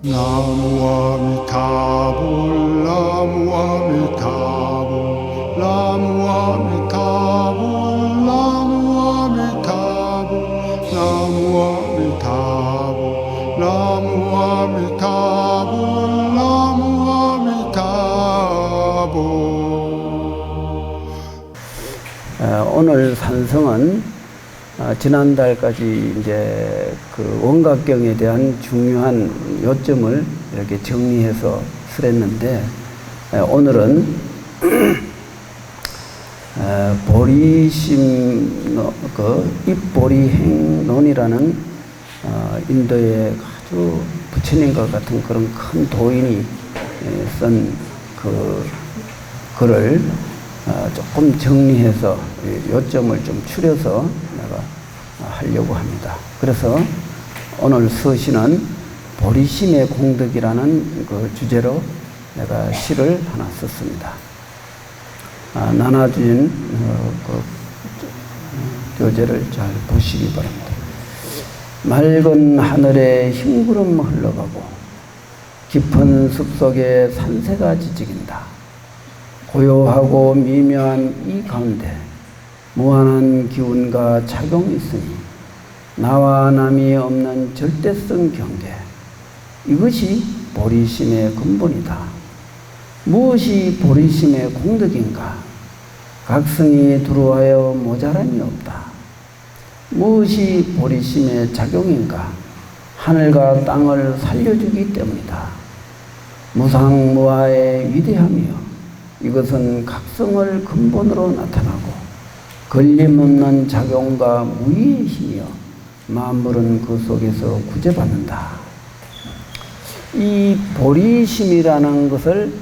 나무아미타불 나무아미타불 나무아미타불 나무아미타불 나무아미타불 나무아미타불 나무아미타불. 오늘 산성은 지난달까지 이제 그 원각경에 대한 중요한 요점을 이렇게 정리해서 설했는데, 오늘은 보리심, 입보리행론이라는 인도의 아주 부처님과 같은 그런 큰 도인이 쓴 그 글을 조금 정리해서 요점을 좀 추려서 내가 하려고 합니다. 그래서 오늘 서시는 보리심의 공덕이라는 그 주제로 내가 시를 하나 썼습니다. 나눠진 그 교재를 잘 보시기 바랍니다. 맑은 하늘에 흰구름 흘러가고 깊은 숲속에 산새가 지직인다. 고요하고 미묘한 이 가운데 무한한 기운과 작용이 있으니 나와 남이 없는 절대성 경계, 이것이 보리심의 근본이다. 무엇이 보리심의 공덕인가? 각성이 들어와여 모자람이 없다. 무엇이 보리심의 작용인가? 하늘과 땅을 살려주기 때문이다. 무상무아의 위대함이여, 이것은 각성을 근본으로 나타나고 걸림없는 작용과 무의의 힘이여 만물은 그 속에서 구제받는다. 이 보리심이라는 것을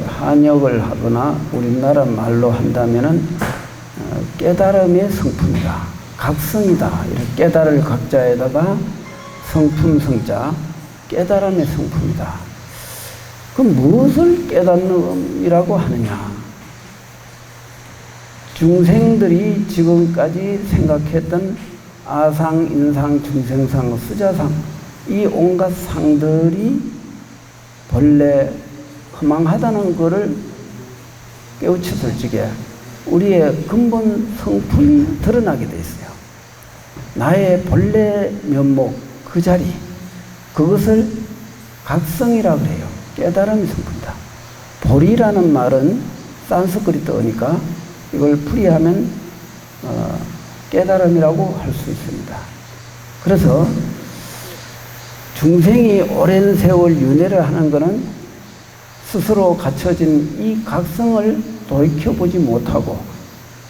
한역을 하거나 우리나라 말로 한다면은 깨달음의 성품이다, 각성이다. 이렇게 깨달을 각자에다가 성품 성자, 깨달음의 성품이다. 그럼 무엇을 깨닫는이라고 하느냐? 중생들이 지금까지 생각했던 아상, 인상, 중생상, 수자상, 이 온갖 상들이 본래 허망하다는 것을 깨우쳤을 적에 우리의 근본 성품이 드러나게 돼 있어요. 나의 본래 면목, 그 자리, 그것을 각성이라고 해요. 깨달음이 성품이다. 보리라는 말은 산스크리트어니까 이걸 풀이하면 깨달음이라고 할 수 있습니다. 그래서 중생이 오랜 세월 윤회를 하는 것은 스스로 갖춰진 이 각성을 돌이켜보지 못하고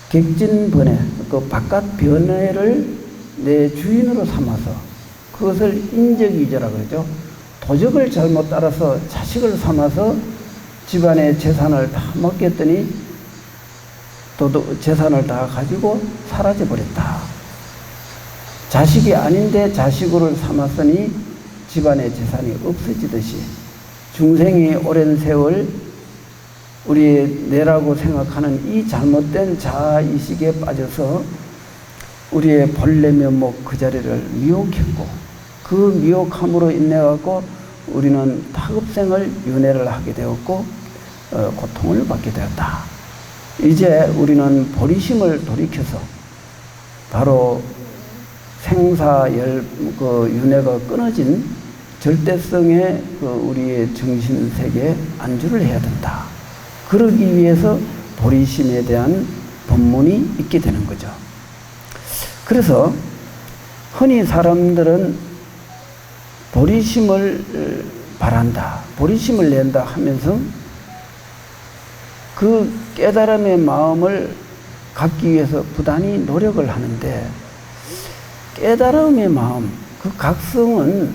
객진번뇌, 그 바깥 변화를 내 주인으로 삼아서 그것을 인적이저라고 그러죠. 도적을 잘못 따라서 자식을 삼아서 집안의 재산을 다 먹겠더니 재산을 다 가지고 사라져버렸다. 자식이 아닌데 자식으로 삼았으니 집안의 재산이 없어지듯이 중생이 오랜 세월 우리의 내라고 생각하는 이 잘못된 자아이식에 빠져서 우리의 본래 면목 그 자리를 미혹했고, 그 미혹함으로 인해 갖고 우리는 타급생을 윤회를 하게 되었고 고통을 받게 되었다. 이제 우리는 보리심을 돌이켜서 바로 생사열 윤회가 끊어진 절대성의 우리의 정신세계에 안주를 해야 된다. 그러기 위해서 보리심에 대한 법문이 있게 되는 거죠. 그래서 흔히 사람들은 보리심을 바란다, 보리심을 낸다 하면서 그 깨달음의 마음을 갖기 위해서 부단히 노력을 하는데, 깨달음의 마음, 그 각성은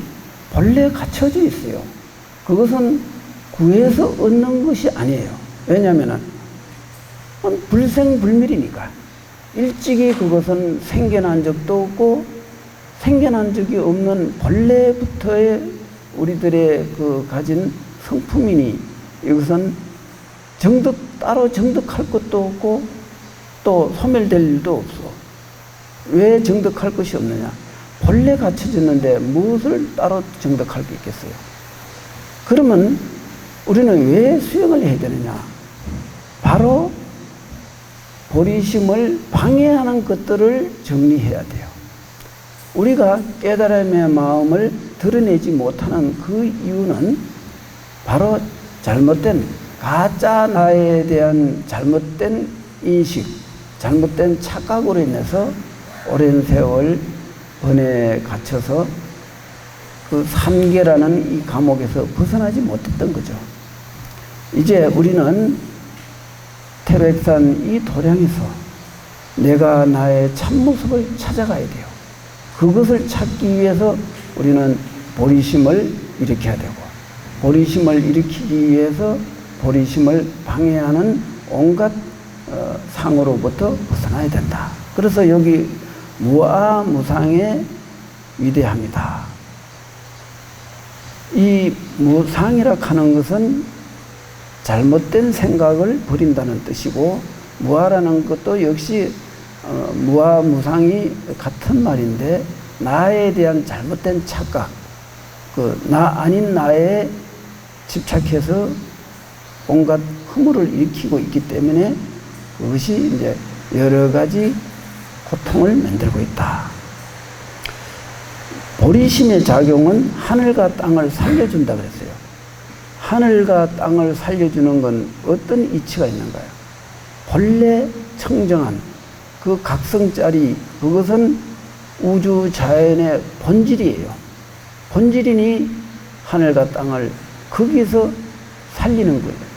본래 갖춰져 있어요. 그것은 구해서 얻는 것이 아니에요. 왜냐하면 불생불멸이니까. 일찍이 그것은 생겨난 적도 없고 생겨난 적이 없는 본래부터의 우리들의 그 가진 성품이니, 이것은 따로 정득할 것도 없고 또 소멸될 일도 없어. 왜 정득할 것이 없느냐? 본래 갖춰졌는데 무엇을 따로 정득할 게 있겠어요? 그러면 우리는 왜 수행을 해야 되느냐? 바로 보리심을 방해하는 것들을 정리해야 돼요. 우리가 깨달음의 마음을 드러내지 못하는 그 이유는 바로 잘못된 가짜 나에 대한 잘못된 인식, 잘못된 착각으로 인해서 오랜 세월 번뇌에 갇혀서 그 삼계라는 이 감옥에서 벗어나지 못했던 거죠. 이제 우리는 태백산 이 도량에서 내가 나의 참모습을 찾아가야 돼요. 그것을 찾기 위해서 우리는 보리심을 일으켜야 되고, 보리심을 일으키기 위해서 보리심을 방해하는 온갖 상으로부터 벗어나야 된다. 그래서 여기 무아무상의 위대합니다. 이 무상이라 하는 것은 잘못된 생각을 버린다는 뜻이고, 무아라는 것도 역시 무아무상이 같은 말인데, 나에 대한 잘못된 착각, 그 나 아닌 나에 집착해서 온갖 허물을 일으키고 있기 때문에 그것이 이제 여러 가지 고통을 만들고 있다. 보리심의 작용은 하늘과 땅을 살려준다 그랬어요. 하늘과 땅을 살려주는 건 어떤 이치가 있는가요? 본래 청정한 그 각성짜리, 그것은 우주 자연의 본질이에요. 본질이니 하늘과 땅을 거기서 살리는 거예요.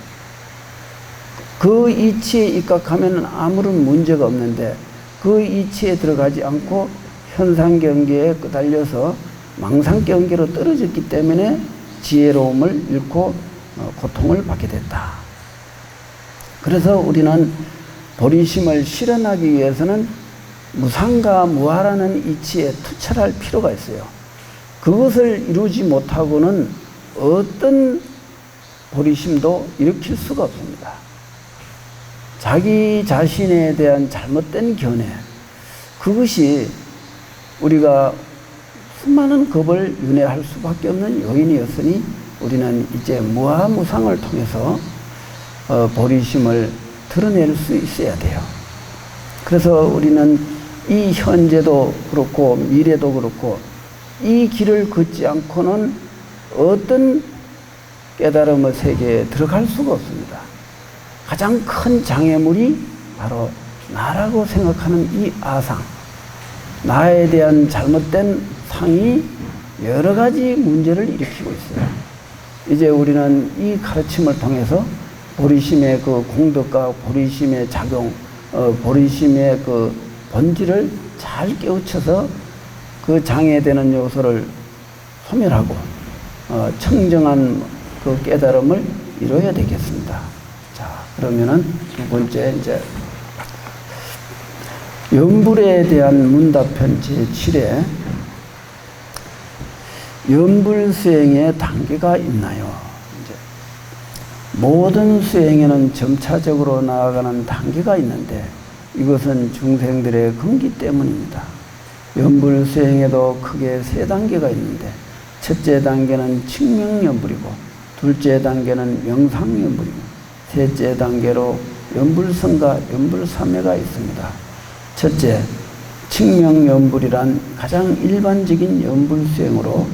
그 이치에 입각하면 아무런 문제가 없는데, 그 이치에 들어가지 않고 현상경계에 끄달려서 망상경계로 떨어졌기 때문에 지혜로움을 잃고 고통을 받게 됐다. 그래서 우리는 보리심을 실현하기 위해서는 무상과 무아라는 이치에 투철할 필요가 있어요. 그것을 이루지 못하고는 어떤 보리심도 일으킬 수가 없습니다. 자기 자신에 대한 잘못된 견해, 그것이 우리가 수많은 겁을 윤회할 수밖에 없는 요인이었으니, 우리는 이제 무아무상을 통해서 보리심을 드러낼 수 있어야 돼요. 그래서 우리는 이 현재도 그렇고 미래도 그렇고 이 길을 걷지 않고는 어떤 깨달음의 세계에 들어갈 수가 없습니다. 가장 큰 장애물이 바로 나라고 생각하는 이 아상, 나에 대한 잘못된 상이 여러 가지 문제를 일으키고 있어요. 이제 우리는 이 가르침을 통해서 보리심의 그 공덕과 보리심의 작용, 보리심의 그 본질을 잘 깨우쳐서 그 장애되는 요소를 소멸하고 청정한 그 깨달음을 이루어야 되겠습니다. 자, 그러면은 두 번째 이제 연불에 대한 문답편 제7회 연불 수행의 단계가 있나요? 이제 모든 수행에는 점차적으로 나아가는 단계가 있는데 이것은 중생들의 금기 때문입니다. 연불 수행에도 크게 세 단계가 있는데 첫째 단계는 칭명연불이고 둘째 단계는 명상연불이고 셋째 단계로 연불성과 연불삼매가 있습니다. 첫째, 칭명연불이란 가장 일반적인 연불 수행으로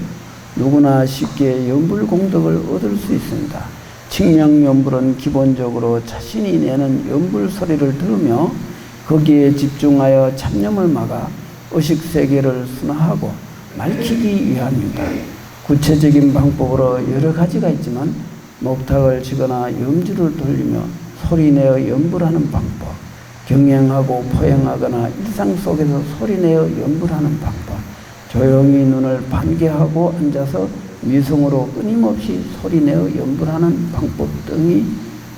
누구나 쉽게 연불 공덕을 얻을 수 있습니다. 칭명연불은 기본적으로 자신이 내는 연불 소리를 들으며 거기에 집중하여 잡념을 막아 의식세계를 순화하고 밝히기 위함입니다. 구체적인 방법으로 여러 가지가 있지만 목탁을 치거나 염주를 돌리며 소리내어 연불하는 방법, 경행하고 포행하거나 일상 속에서 소리내어 연불하는 방법, 조용히 눈을 반개하고 앉아서 미성으로 끊임없이 소리내어 연불하는 방법 등이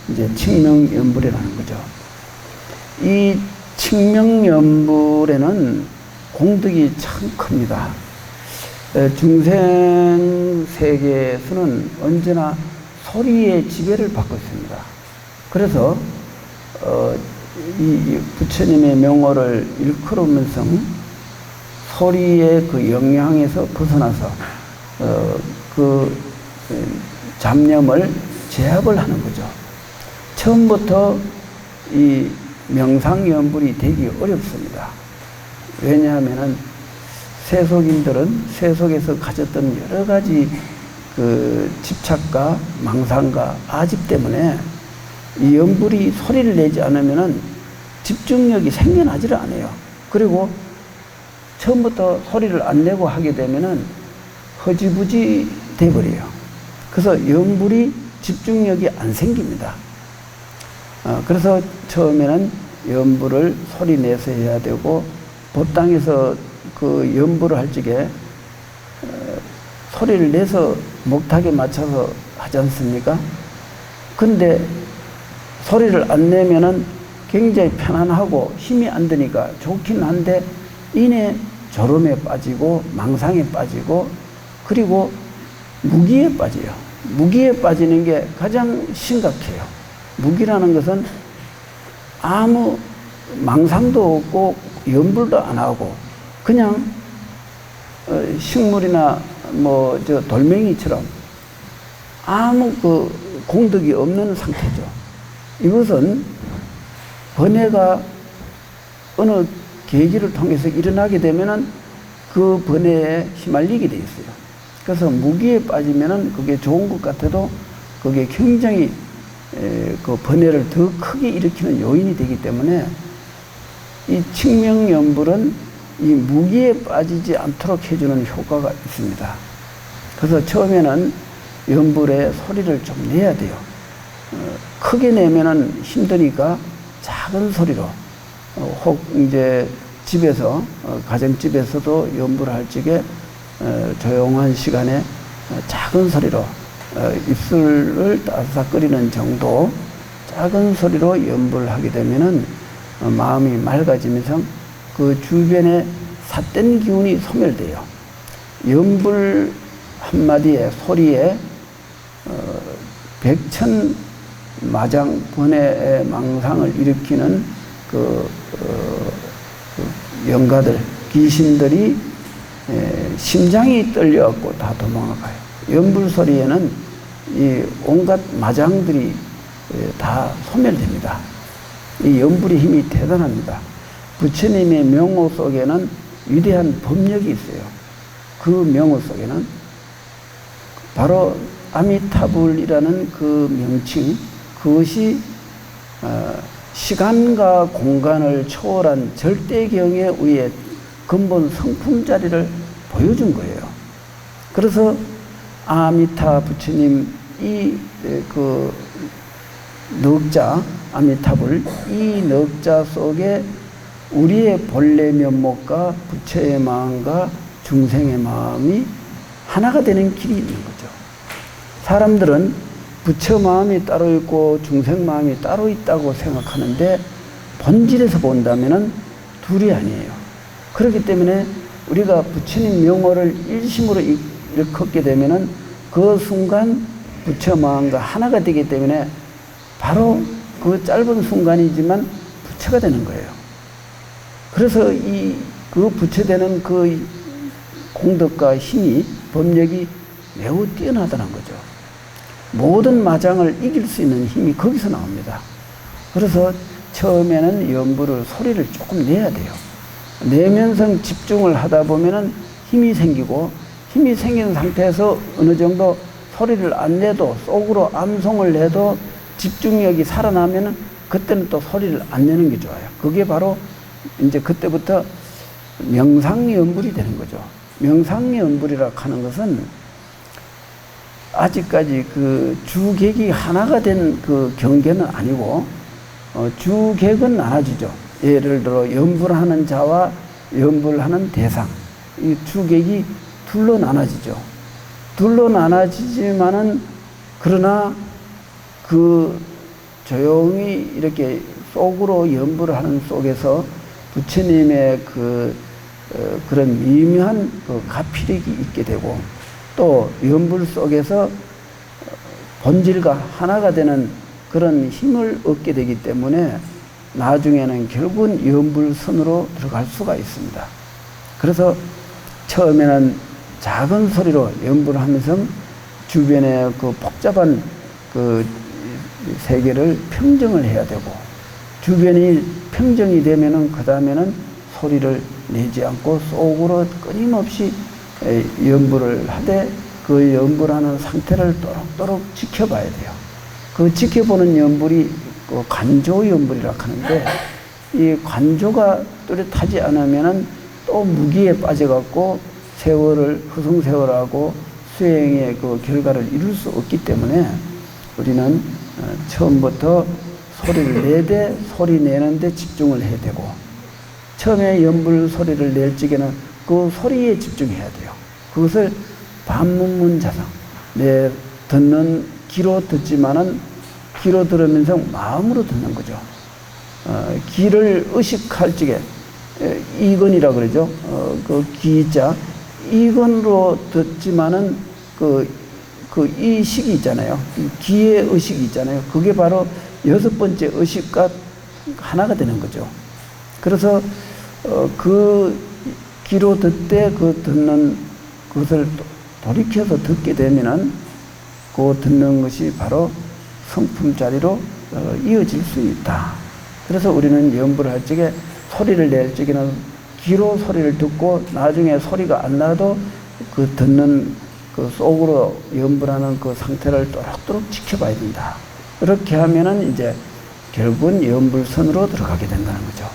이제 칭명연불이라는 거죠. 이 칭명연불에는 공덕이 참 큽니다. 중생 세계에서는 언제나 소리의 지배를 받고 있습니다. 그래서 이 부처님의 명호를 일컬으면서 소리의 그 영향에서 벗어나서 그 잡념을 제압을 하는 거죠. 처음부터 이 명상연불이 되기 어렵습니다. 왜냐하면은 세속인들은 세속에서 가졌던 여러 가지 그 집착과 망상과 아집 때문에 이 연불이 소리를 내지 않으면은 집중력이 생겨나지를 않아요. 그리고 처음부터 소리를 안 내고 하게 되면은 허지부지 돼버려요. 그래서 연불이 집중력이 안 생깁니다. 그래서 처음에는 연불을 소리 내서 해야 되고, 법당에서 그 연불을 할 적에 소리를 내서 목탁에 맞춰서 하지 않습니까? 근데 소리를 안 내면은 굉장히 편안하고 힘이 안 드니까 좋긴 한데 이내 졸음에 빠지고 망상에 빠지고 그리고 무기에 빠져요. 무기에 빠지는 게 가장 심각해요. 무기라는 것은 아무 망상도 없고 연불도 안 하고 그냥 식물이나 뭐 저 돌멩이처럼 아무 그 공덕이 없는 상태죠. 이것은 번뇌가 어느 계기를 통해서 일어나게 되면은 그 번뇌에 휘말리게 돼 있어요. 그래서 무기에 빠지면은 그게 좋은 것 같아도 그게 굉장히 그 번뇌를 더 크게 일으키는 요인이 되기 때문에 이 칙명연불은 이 무기에 빠지지 않도록 해주는 효과가 있습니다. 그래서 처음에는 연불에 소리를 좀 내야 돼요. 크게 내면은 힘드니까 작은 소리로 혹 이제 집에서 가정집에서도 연불을 할 적에 조용한 시간에 작은 소리로 입술을 따스락거리는 정도 작은 소리로 연불을 하게 되면은 마음이 맑아지면서 그 주변에 삿된 기운이 소멸돼요. 연불 한마디에 소리에 백천마장 번뇌의 망상을 일으키는 그 영가들, 귀신들이 심장이 떨려갖고 다 도망가요. 연불 소리에는 이 온갖 마장들이 다 소멸됩니다. 이 연불의 힘이 대단합니다. 부처님의 명호 속에는 위대한 법력이 있어요. 그 명호 속에는 바로 아미타불이라는 그 명칭, 그것이 시간과 공간을 초월한 절대경에 의해 근본 성품 자리를 보여준 거예요. 그래서 아미타 부처님 그 넉자 아미타불 이 넉자 속에 우리의 본래 면목과 부처의 마음과 중생의 마음이 하나가 되는 길이 있는 거죠. 사람들은 부처 마음이 따로 있고 중생 마음이 따로 있다고 생각하는데 본질에서 본다면은 둘이 아니에요. 그렇기 때문에 우리가 부처님 명호를 일심으로 일컫게 되면은 그 순간 부처 마음과 하나가 되기 때문에 바로 그 짧은 순간이지만 부처가 되는 거예요. 그래서 그 부처되는 그 공덕과 힘이 법력이 매우 뛰어나다는 거죠. 모든 마장을 이길 수 있는 힘이 거기서 나옵니다. 그래서 처음에는 연불을 소리를 조금 내야 돼요. 내면서 집중을 하다 보면은 힘이 생기고 힘이 생긴 상태에서 어느 정도 소리를 안 내도 속으로 암송을 내도 집중력이 살아나면은 그때는 또 소리를 안 내는 게 좋아요. 그게 바로 이제 그때부터 명상연불이 되는 거죠. 명상연불이라고 하는 것은 아직까지 그 주객이 하나가 된 그 경계는 아니고 주객은 나눠지죠. 예를 들어 연불하는 자와 연불하는 대상 이 주객이 둘로 나눠지죠. 둘로 나눠지지만은 그러나 그 조용히 이렇게 속으로 연불을 하는 속에서 부처님의 그런 미묘한 그 가피력이 있게 되고 또 연불 속에서 본질과 하나가 되는 그런 힘을 얻게 되기 때문에 나중에는 결국은 연불선으로 들어갈 수가 있습니다. 그래서 처음에는 작은 소리로 연부를 하면서 주변의 그 복잡한 그 세계를 평정을 해야 되고, 주변이 평정이 되면은 그 다음에는 소리를 내지 않고 속으로 끊임없이 연부를 하되, 그 연부라는 상태를 또록또록 지켜봐야 돼요. 그 지켜보는 연불이 그 관조 연불이라고 하는데, 이 관조가 뚜렷하지 않으면은 또 무기에 빠져갖고 세월을, 허송세월하고 수행의 그 결과를 이룰 수 없기 때문에 우리는 처음부터 소리를 내되 소리 내는데 집중을 해야 되고, 처음에 연불 소리를 낼 적에는 그 소리에 집중해야 돼요. 그것을 반문문자성, 내 듣는 귀로 듣지만은 귀로 들으면서 마음으로 듣는 거죠. 귀를 의식할 적에 이건이라 그러죠. 그 귀자 이건으로 듣지만은 그 이식이 있잖아요. 귀의 의식이 있잖아요. 그게 바로 6번째 의식과 하나가 되는 거죠. 그래서 그 귀로 듣되 그 듣는 그것을 돌이켜서 듣게 되면은 그 듣는 것이 바로 성품자리로 이어질 수 있다. 그래서 우리는 연부를 할 적에 소리를 낼 적에는 귀로 소리를 듣고 나중에 소리가 안 나도 그 듣는 그 속으로 연부라는 그 상태를 또록또록 지켜봐야 된다. 이렇게 하면은 이제 결국은 연불선으로 들어가게 된다는 거죠.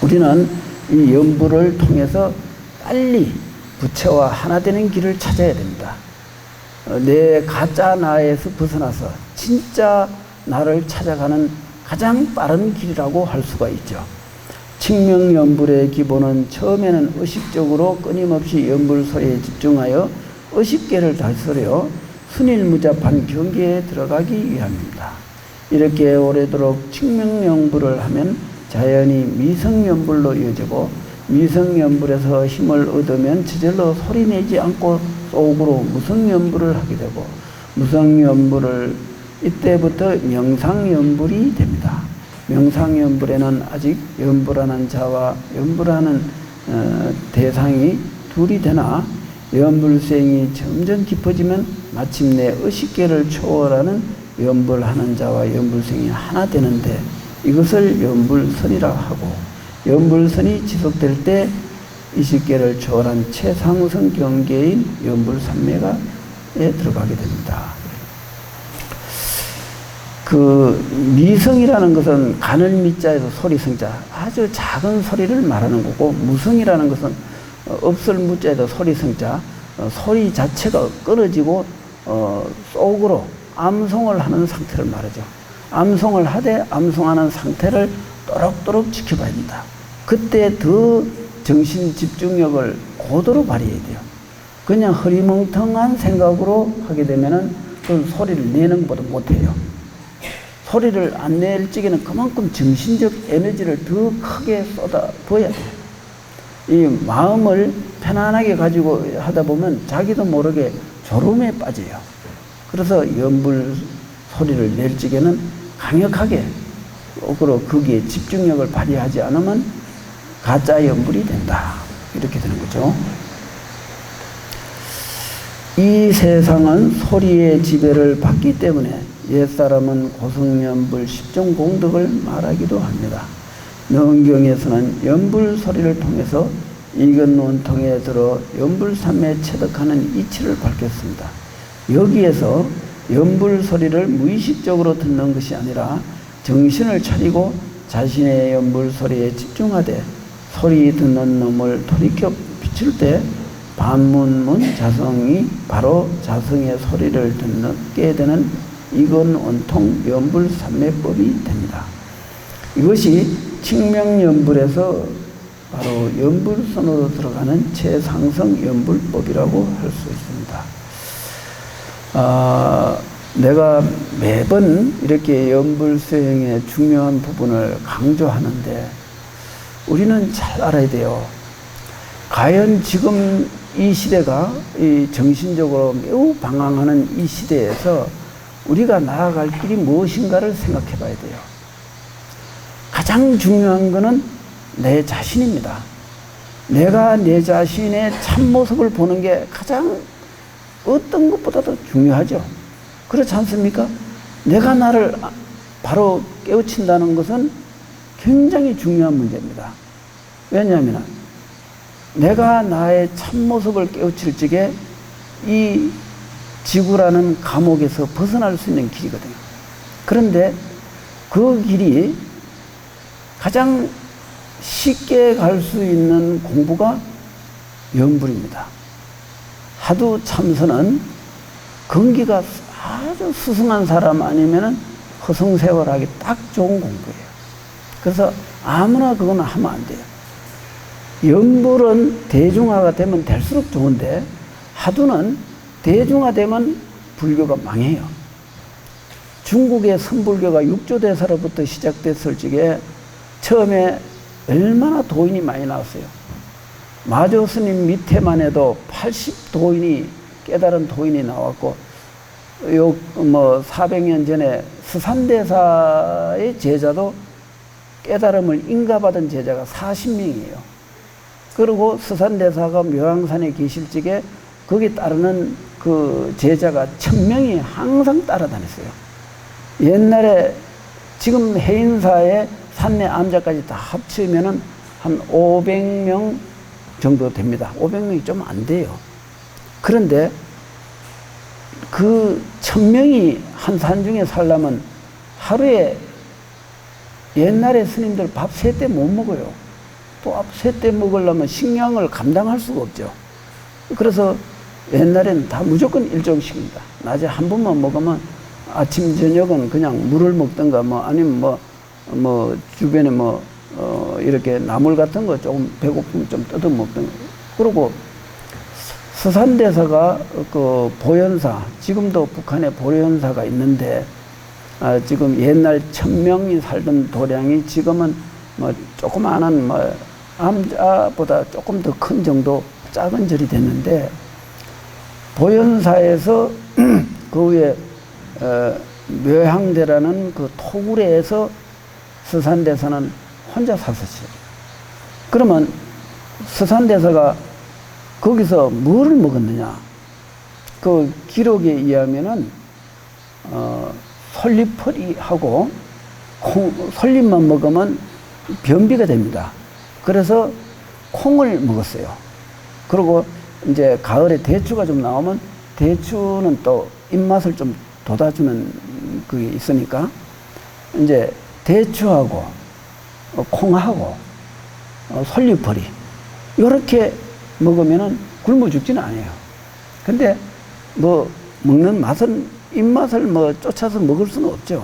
우리는 이 연부를 통해서 빨리 부처와 하나 되는 길을 찾아야 됩니다. 내 가짜 나에서 벗어나서 진짜 나를 찾아가는 가장 빠른 길이라고 할 수가 있죠. 칙명연불의 기본은 처음에는 의식적으로 끊임없이 연불 소리에 집중하여 의식계를 달설여 순일무잡한 경계에 들어가기 위함입니다. 이렇게 오래도록 칙명연불을 하면 자연히 미성연불로 이어지고, 미성연불에서 힘을 얻으면 저절로 소리내지 않고 속으로 무성연불을 하게 되고, 무성연불을 이때부터 명상연불이 됩니다. 명상연불에는 아직 연불하는 자와 연불하는 대상이 둘이 되나, 연불수행이 점점 깊어지면 마침내 의식계를 초월하는 연불하는 자와 연불수행이 하나 되는데, 이것을 연불선이라고 하고, 연불선이 지속될 때 의식계를 초월한 최상승 경계인 연불산매에 들어가게 됩니다. 그 미성이라는 것은 가늘 미자에서 소리성자, 아주 작은 소리를 말하는 거고, 무성이라는 것은 없을 무자에서 소리성자, 소리 자체가 끊어지고 속으로 암송을 하는 상태를 말하죠. 암송을 하되 암송하는 상태를 또록또록 지켜봐야 된다. 그때 더 정신 집중력을 고도로 발휘해야 돼요. 그냥 허리멍텅한 생각으로 하게 되면은 그 소리를 내는 것보다 못해요. 소리를 안 낼 적에는 그만큼 정신적 에너지를 더 크게 쏟아부어야 돼요. 이 마음을 편안하게 가지고 하다 보면 자기도 모르게 졸음에 빠져요. 그래서 연불 소리를 낼 적에는 강력하게 거기에 집중력을 발휘하지 않으면 가짜 연불이 된다. 이렇게 되는 거죠. 이 세상은 소리의 지배를 받기 때문에 옛사람은 고성연불 10종 공덕을 말하기도 합니다. 능경에서는 연불 소리를 통해서 이건 원통에 들어 연불삼에 체득하는 이치를 밝혔습니다. 여기에서 연불 소리를 무의식적으로 듣는 것이 아니라 정신을 차리고 자신의 연불 소리에 집중하되 소리 듣는 놈을 돌이켜 비출 때 반문문 자성이 바로 자성의 소리를 듣게 되는 이건 원통 연불삼매법이 됩니다. 이것이 칙명연불에서 바로 연불선으로 들어가는 최상승 연불법이라고 할 수 있습니다. 내가 매번 이렇게 연불수행의 중요한 부분을 강조하는데 우리는 잘 알아야 돼요. 과연 지금 이 시대가 이 정신적으로 매우 방황하는 이 시대에서 우리가 나아갈 길이 무엇인가를 생각해 봐야 돼요. 가장 중요한 것은 내 자신입니다. 내가 내 자신의 참모습을 보는 게 가장 어떤 것보다도 중요하죠. 그렇지 않습니까? 내가 나를 바로 깨우친다는 것은 굉장히 중요한 문제입니다. 왜냐하면 내가 나의 참모습을 깨우칠 적에 이 지구라는 감옥에서 벗어날 수 있는 길이거든요. 그런데 그 길이 가장 쉽게 갈 수 있는 공부가 염불입니다. 하두 참선은 근기가 아주 수승한 사람 아니면은 허송세월하기 딱 좋은 공부예요. 그래서 아무나 그거는 하면 안 돼요. 염불은 대중화가 되면 될수록 좋은데 하두는 대중화되면 불교가 망해요. 중국의 선불교가 육조대사로부터 시작됐을 적에 처음에 얼마나 도인이 많이 나왔어요. 마조 스님 밑에만 해도 80도인이 깨달은 도인이 나왔고, 400년 전에 스산대사의 제자도 깨달음을 인가받은 제자가 40명이에요. 그리고 스산대사가 묘향산에 계실 적에 거기 따르는 그 제자가 1000명이 항상 따라다녔어요. 옛날에 지금 해인사에 산내 암자까지 다 합치면은 한 500명 정도 됩니다. 500명이 좀 안 돼요. 그런데 그 1000명이 한 산 중에 살려면 하루에 옛날에 스님들 밥 3때 못 먹어요. 또 밥 3때 먹으려면 식량을 감당할 수가 없죠. 그래서 옛날에는 다 무조건 일정식입니다. 낮에 한 번만 먹으면 아침, 저녁은 그냥 물을 먹든가 아니면 주변에 이렇게 나물 같은 거 조금 배고프면 좀 뜯어 먹든가. 그리고 스산대사가 그 보현사, 지금도 북한에 보현사가 있는데, 지금 옛날 1000명이 살던 도량이 지금은 조그마한 암자보다 조금 더 큰 정도 작은 절이 됐는데, 보현사에서 그 위에 묘향대라는 그 토굴에서 스산대사는 혼자 샀었어요. 그러면 스산대사가 거기서 뭐를 먹었느냐? 그 기록에 의하면은 솔잎퍼리하고 솔잎만 먹으면 변비가 됩니다. 그래서 콩을 먹었어요. 그리고 이제 가을에 대추가 좀 나오면 대추는 또 입맛을 좀 돋아주는 그게 있으니까 이제 대추하고 콩하고 솔잎퍼리 이렇게 먹으면은 굶어 죽지는 않아요. 근데 먹는 맛은 입맛을 쫓아서 먹을 수는 없죠.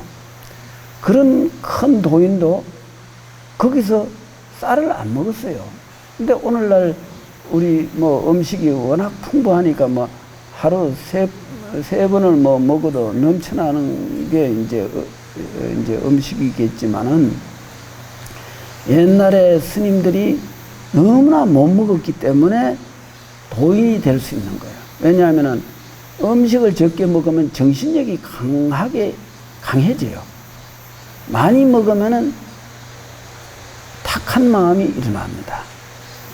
그런 큰 도인도 거기서 쌀을 안 먹었어요. 근데 오늘날 우리 음식이 워낙 풍부하니까 하루 세 번을 먹어도 넘쳐나는 게 이제 음식이겠지만은 옛날에 스님들이 너무나 못 먹었기 때문에 도인이 될 수 있는 거예요. 왜냐하면은 음식을 적게 먹으면 정신력이 강해져요. 많이 먹으면은 탁한 마음이 일어납니다.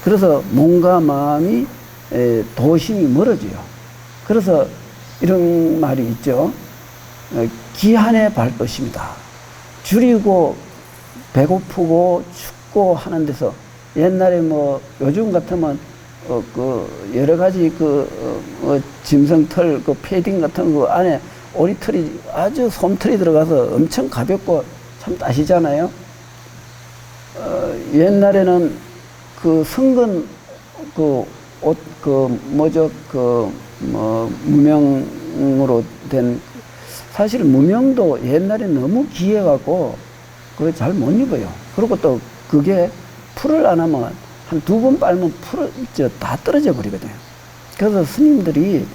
그래서 몸과 마음이 도심이 멀어져요. 그래서 이런 말이 있죠. 기한의 발도심이다. 줄이고 배고프고 춥고 하는 데서 옛날에 요즘 같으면 여러 가지 짐승털 패딩 같은 거 안에 오리털이 아주 솜털이 들어가서 엄청 가볍고 참 따시잖아요. 옛날에는 성근 옷 무명으로 된, 사실 무명도 옛날에 너무 귀해갖고 그거 잘 못 입어요. 그리고 또 그게 풀을 안 하면 한 2번 빨면 다 떨어져 버리거든요. 그래서 스님들이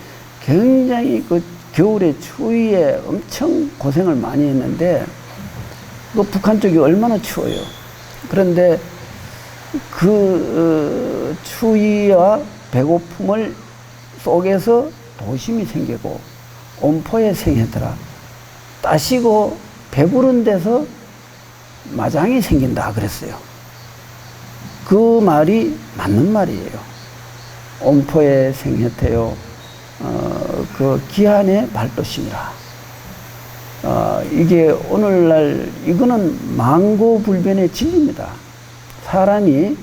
굉장히 겨울에 추위에 엄청 고생을 많이 했는데, 북한 쪽이 얼마나 추워요. 그런데 추위와 배고픔을 속에서 도심이 생기고 온포에 생기더라. 따시고 배부른 데서 마장이 생긴다 그랬어요. 그 말이 맞는 말이에요. 옴포의 생혜태요. 그 기한의 발도심이라. 이게 오늘날 이거는 만고불변의 진리입니다. 사람이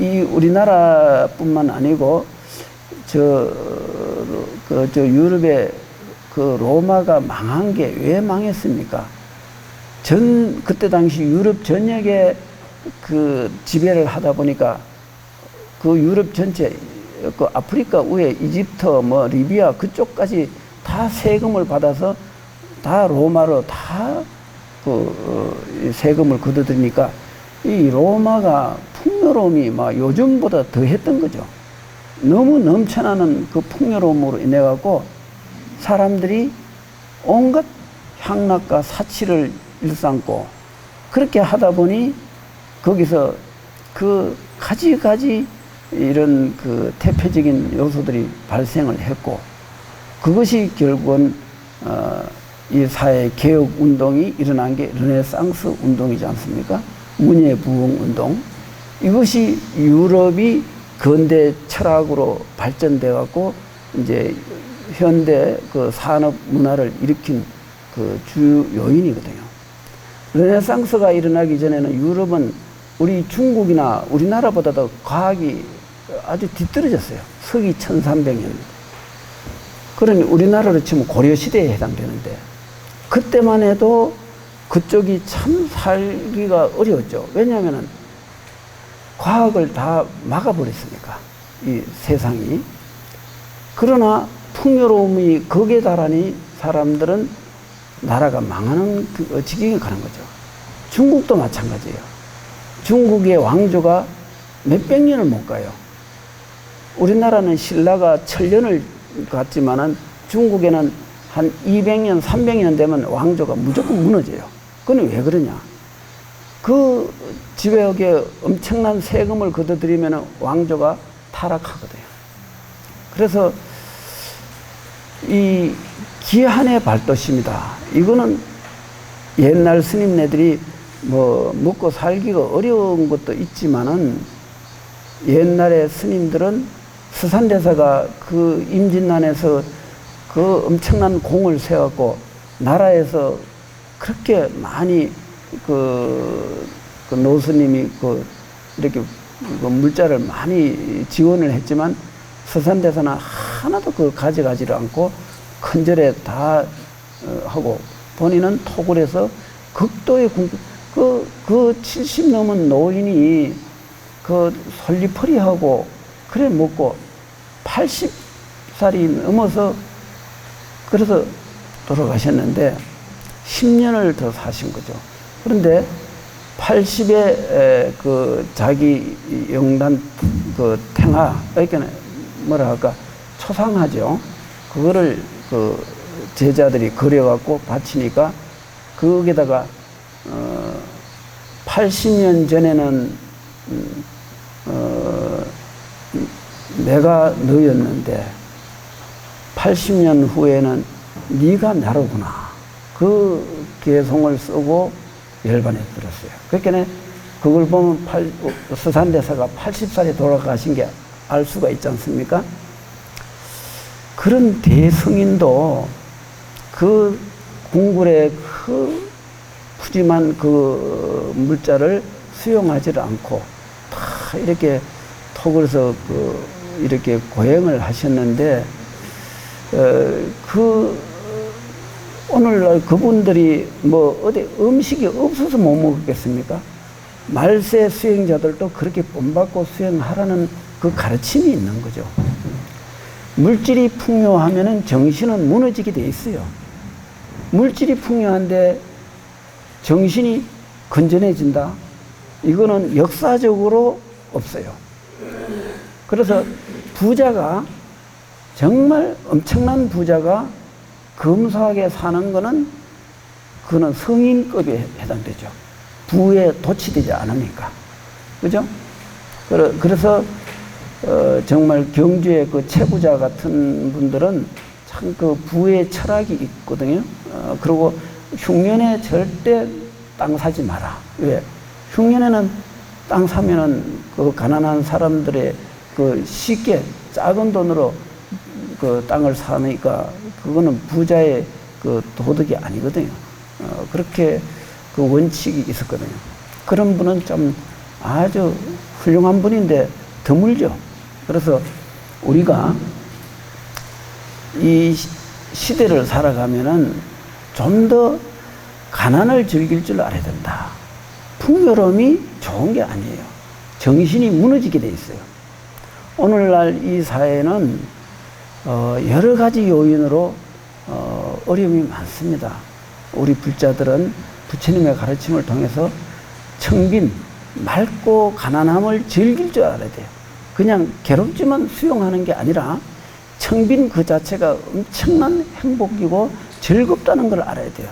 이 우리나라뿐만 아니고 저 유럽의 그 로마가 망한 게 왜 망했습니까? 그때 당시 유럽 전역에 그 지배를 하다 보니까 그 유럽 전체, 그 아프리카 위에 이집트, 뭐 리비아 그쪽까지 다 세금을 받아서 다 로마로 다 그 세금을 걷어들이니까 이 로마가 풍요로움이 막 요즘보다 더 했던 거죠. 너무 넘쳐나는 그 풍요로움으로 인해 갖고 사람들이 온갖 향락과 사치를 일삼고 그렇게 하다 보니 거기서 그 가지가지 이런 그 태폐적인 요소들이 발생을 했고 그것이 결국은 이 사회 개혁 운동이 일어난 게 르네상스 운동이지 않습니까? 문예 부흥 운동. 이것이 유럽이 근대 철학으로 발전돼 갖고 이제 현대 그 산업 문화를 일으킨 그 주 요인이거든요. 르네상스가 일어나기 전에는 유럽은 우리 중국이나 우리나라보다도 과학이 아주 뒤떨어졌어요. 서기 1300년. 그러니 우리나라로 치면 고려시대에 해당되는데 그때만 해도 그쪽이 참 살기가 어려웠죠. 왜냐하면 과학을 다 막아버렸으니까 이 세상이. 그러나 풍요로움이 극에 달하니 사람들은 나라가 망하는 그 지경에 가는 거죠. 중국도 마찬가지예요. 중국의 왕조가 몇백 년을 못 가요. 우리나라는 신라가 1000년을 갔지만은 중국에는 한 200년, 300년 되면 왕조가 무조건 무너져요. 그건 왜 그러냐? 그 지역에 엄청난 세금을 걷어들이면 왕조가 타락하거든요. 그래서 이 기한의 발도심이다. 이거는 옛날 스님네들이 뭐 먹고 살기가 어려운 것도 있지만은 옛날에 스님들은 스산대사가 그 임진난에서 그 엄청난 공을 세웠고 나라에서 그렇게 많이 그 노스님이 이렇게 물자를 많이 지원을 했지만 서산대사는 하나도 그걸 가져가지를 않고 큰절에 다 하고 본인은 토굴에서 극도의 그 70 넘은 노인이 그 솔리퍼리하고 그래 먹고 80살이 넘어서 그래서 돌아가셨는데 10년을 더 사신 거죠. 그런데 80에 그 자기 영단 그 탱하, 그러니까 뭐라 할까, 초상하죠. 그거를 그 제자들이 그려갖고 바치니까 거기다가 80년 전에는 내가 너였는데 80년 후에는 네가 나로구나. 그 개송을 쓰고 열반에 들었어요. 그러니까 그걸 보면 서산대사가 80살에 돌아가신 게 알 수가 있지 않습니까? 그런 대성인도 그 궁굴의 그 푸짐한 그 물자를 수용하지 않고 다 이렇게 토굴에서 이렇게 고행을 하셨는데 오늘날 그분들이 뭐 어디 음식이 없어서 못 먹겠습니까? 말세 수행자들도 그렇게 본받고 수행하라는 그 가르침이 있는 거죠. 물질이 풍요하면은 정신은 무너지게 돼 있어요. 물질이 풍요한데 정신이 건전해진다? 이거는 역사적으로 없어요. 그래서 부자가 정말 엄청난 부자가 검소하게 사는 거는 그거는 성인급에 해당되죠. 부에 도취되지 않으니까. 그죠? 그래서 정말 경주의 그 채부자 같은 분들은 참 그 부의 철학이 있거든요. 그리고 흉년에 절대 땅 사지 마라. 왜? 흉년에는 땅 사면은 그 가난한 사람들의 그 쉽게 작은 돈으로 그 땅을 사니까 그거는 부자의 그 도덕이 아니거든요. 그렇게 그 원칙이 있었거든요. 그런 분은 좀 아주 훌륭한 분인데 드물죠. 그래서 우리가 이 시대를 살아가면은 좀 더 가난을 즐길 줄 알아야 된다. 풍요로움이 좋은 게 아니에요. 정신이 무너지게 돼 있어요. 오늘날 이 사회는 여러 가지 요인으로 어려움이 많습니다. 우리 불자들은 부처님의 가르침을 통해서 청빈, 맑고 가난함을 즐길 줄 알아야 돼요. 그냥 괴롭지만 수용하는 게 아니라 청빈 그 자체가 엄청난 행복이고 즐겁다는 걸 알아야 돼요.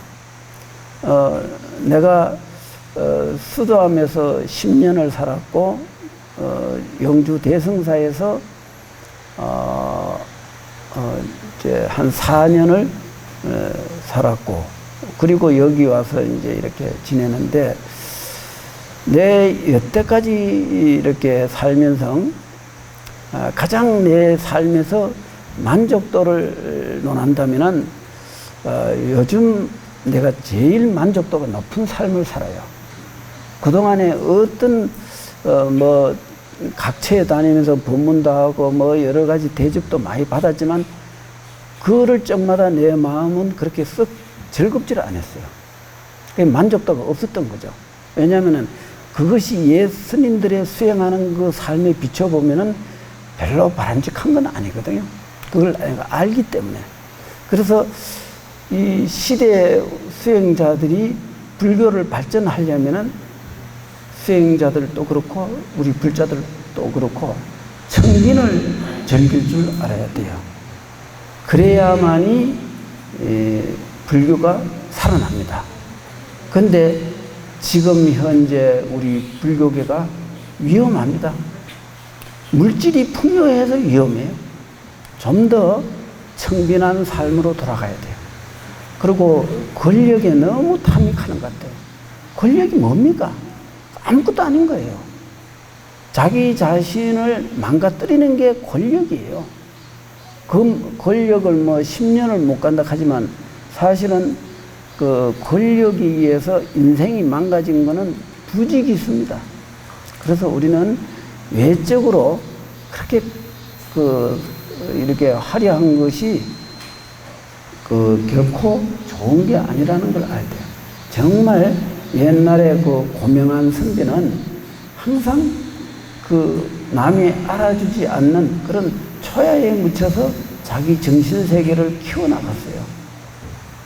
내가 수도암에서 10년을 살았고 영주 대성사에서 이제 한 4년을 살았고, 그리고 여기 와서 이제 이렇게 지내는데, 내 여태까지 이렇게 살면서 가장 내 삶에서 만족도를 논한다면은 요즘 내가 제일 만족도가 높은 삶을 살아요. 그동안에 어떤 뭐 각처에 다니면서 법문도 하고 뭐 여러 가지 대접도 많이 받았지만 그럴 적마다 내 마음은 그렇게 썩 즐겁지를 않았어요. 만족도가 없었던 거죠. 왜냐하면은 그것이 옛 스님들의 수행하는 그 삶에 비춰보면은 별로 바람직한 건 아니거든요. 그걸 내가 알기 때문에. 그래서 이 시대 수행자들이 불교를 발전하려면은 수행자들도 그렇고 우리 불자들도 그렇고 청빈을 즐길 줄 알아야 돼요. 그래야만이 불교가 살아납니다. 근데 지금 현재 우리 불교계가 위험합니다. 물질이 풍요해서 위험해요. 좀 더 청빈한 삶으로 돌아가야 돼요. 그리고 권력에 너무 탐닉하는 것 같아요. 권력이 뭡니까? 아무것도 아닌 거예요. 자기 자신을 망가뜨리는 게 권력이에요. 그 권력을 뭐 10년을 못 간다 하지만 사실은 그 권력에 의해서 인생이 망가진 거는 부지기수입니다. 그래서 우리는 외적으로 그렇게 이렇게 화려한 것이 결코 좋은 게 아니라는 걸 알아야 돼요. 정말 옛날에 그 고명한 선비는 항상 남이 알아주지 않는 그런 초야에 묻혀서 자기 정신세계를 키워나갔어요.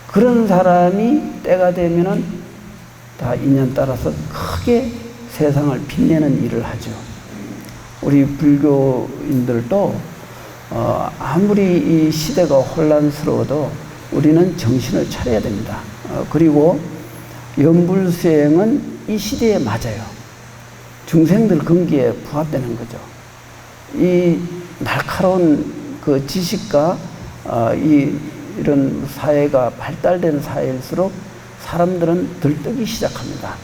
그런 사람이 때가 되면은 다 인연 따라서 크게 세상을 빛내는 일을 하죠. 우리 불교인들도 아무리 이 시대가 혼란스러워도 우리는 정신을 차려야 됩니다. 그리고 연불수행은 이 시대에 맞아요. 중생들 근기에 부합되는 거죠. 이 날카로운 그 지식과 이런 사회가 발달된 사회일수록 사람들은 들뜨기 시작합니다.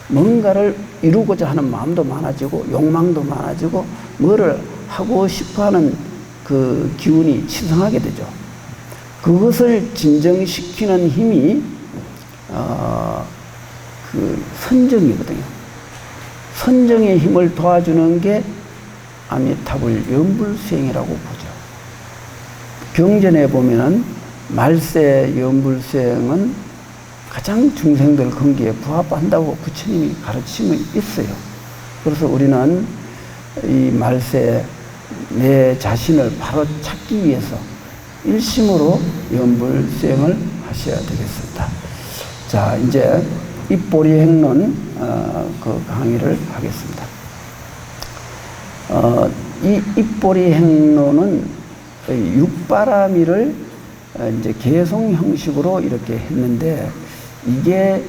뭔가를 이루고자 하는 마음도 많아지고 욕망도 많아지고 뭐를 하고 싶어하는 그 기운이 치성하게 되죠. 그것을 진정시키는 힘이 선정이거든요. 선정의 힘을 도와주는 게 아미타불 연불수행이라고 보죠. 경전에 보면은 말세 연불수행은 가장 중생들 근기에 부합한다고 부처님이 가르침이 있어요. 그래서 우리는 이 말세 내 자신을 바로 찾기 위해서 일심으로 연불수행을 하셔야 되겠습니다. 자, 이제 입보리행론 그 강의를 하겠습니다. 이 입보리행론은 육바라밀을 이제 개송 형식으로 이렇게 했는데 이게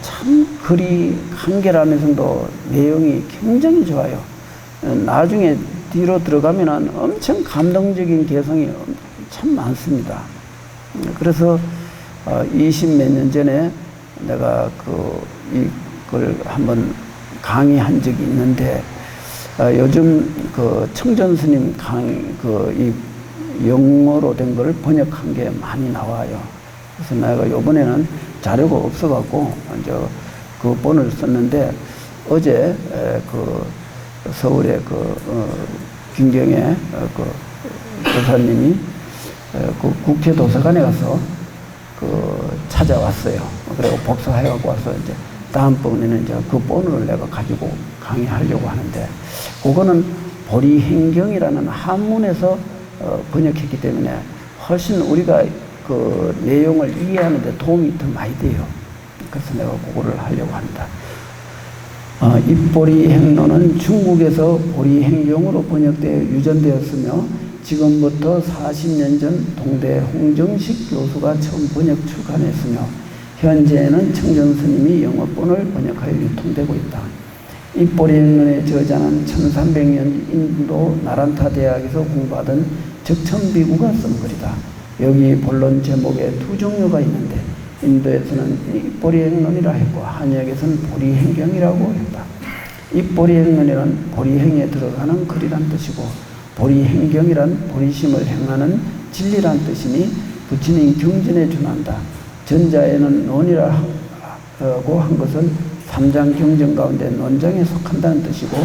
참 글이 간결하면서도 내용이 굉장히 좋아요. 나중에 뒤로 들어가면은 엄청 감동적인 개성이 참 많습니다. 그래서 20몇 년 전에 내가 이걸 한번 강의한 적이 있는데 요즘 그 청전 스님 이 영어로 된 거를 번역한 게 많이 나와요. 그래서 내가 요번에는 자료가 없어갖고 이제 그 본을 썼는데 어제 그 서울의 김경애 그 교사님이 그 국회 도서관에 가서 찾아왔어요. 그리고 복사해갖고 와서 이제 다음번에는 이제 그 본을 내가 가지고 강의하려고 하는데, 그거는 보리행경이라는 한문에서 번역했기 때문에 훨씬 우리가 그 내용을 이해하는데 도움이 더 많이 돼요. 그래서 내가 그거를 하려고 합니다. 입보리행론은 중국에서 보리행경으로 번역되어 유전되었으며 지금부터 40년 전 동대 홍정식 교수가 처음 번역 출간했으며 현재는 청정 스님이 영어본을 번역하여 유통되고 있다. 입보리행론의 저자는 1300년 인도 나란타 대학에서 공부하던 적천비구가 쓴 글이다. 여기 본론 제목에 두 종류가 있는데 인도에서는 입보리행론이라 했고 한역에서는 보리행경이라고 했다. 입보리행론이란 보리행에 들어가는 글이란 뜻이고 보리행경이란 보리심을 행하는 진리란 뜻이니 부처님 경전에 준한다. 전자에는 논이라고 한 것은 삼장 경전 가운데 논장에 속한다는 뜻이고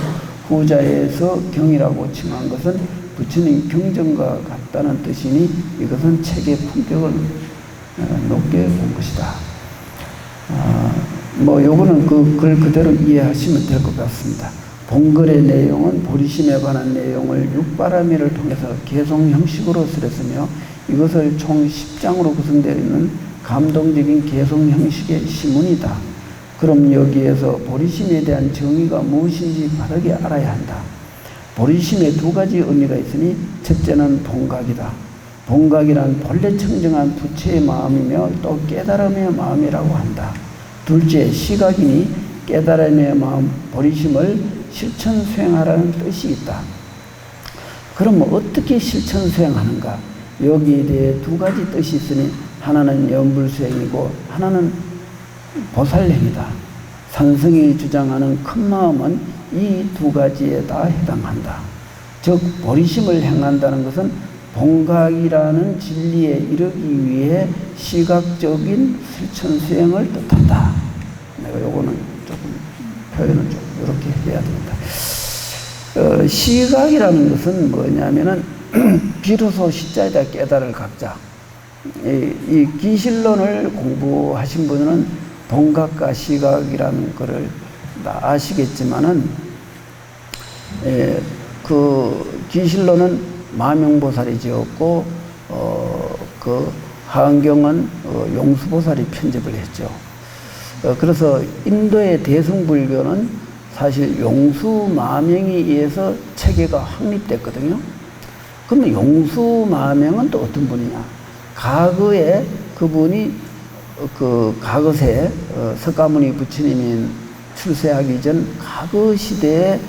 후자에서 경이라고 칭한 것은 부처님 경전과 같다는 뜻이니 이것은 책의 품격을 높게 본 것이다. 요거는 그 글 그대로 이해하시면 될 것 같습니다. 본글의 내용은 보리심에 관한 내용을 육바라밀을 통해서 개송 형식으로 쓰였으며 이것을 총 10장으로 구성되어 있는 감동적인 개송 형식의 시문이다. 그럼 여기에서 보리심에 대한 정의가 무엇인지 바르게 알아야 한다. 보리심에 두 가지 의미가 있으니 첫째는 본각이다. 본각이란 본래 청정한 부처의 마음이며 또 깨달음의 마음이라고 한다. 둘째 시각이니 깨달음의 마음, 보리심을 실천 수행하라는 뜻이 있다. 그럼 어떻게 실천 수행하는가? 여기에 대해 두 가지 뜻이 있으니 하나는 연불수행이고 하나는 보살행이다. 산성이 주장하는 큰 마음은 이 두 가지에 다 해당한다. 즉 보리심을 행한다는 것은 본각이라는 진리에 이르기 위해 시각적인 실천 수행을 뜻한다. 내가 요거는 조금 표현을 좀 이렇게 해야 됩니다. 시각이라는 것은 뭐냐면은 비로소 시자에다 깨달을 각자. 이 기실론을 공부하신 분은 본각과 시각이라는 것을 다 아시겠지만은 그 기실론은 마명보살이 지었고 그 하은경은 용수보살이 편집을 했죠. 그래서 인도의 대승불교는 사실 용수마명에 의해서 체계가 확립됐거든요. 그러면 용수마명은 또 어떤 분이냐? 과거에 그분이 그 과거세 석가모니 부처님이 출세하기 전 과거 시대에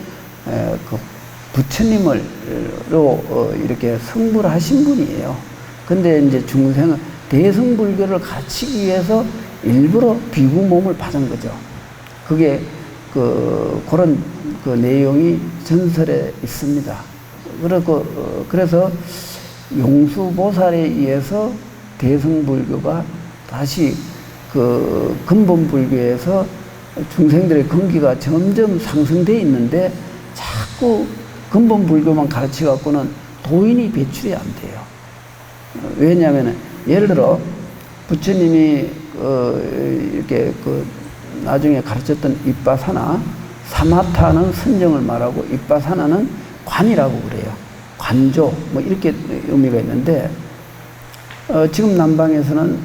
그 부처님으로 이렇게 성불하신 분이에요. 근데 이제 중생은 대승불교를 가르치기 위해서 일부러 비구 몸을 받은 거죠. 그게 그런 그 내용이 전설에 있습니다. 그래서 용수보살에 의해서 대승불교가 다시 그 근본불교에서 중생들의 근기가 점점 상승되어 있는데 자꾸 근본불교만 가르쳐 갖고는 도인이 배출이 안 돼요. 왜냐하면 예를 들어 부처님이 이렇게 나중에 가르쳤던 입바사나 사마타는 선정을 말하고 입바사나는 관이라고 그래요. 관조 뭐 이렇게 의미가 있는데 지금 남방에서는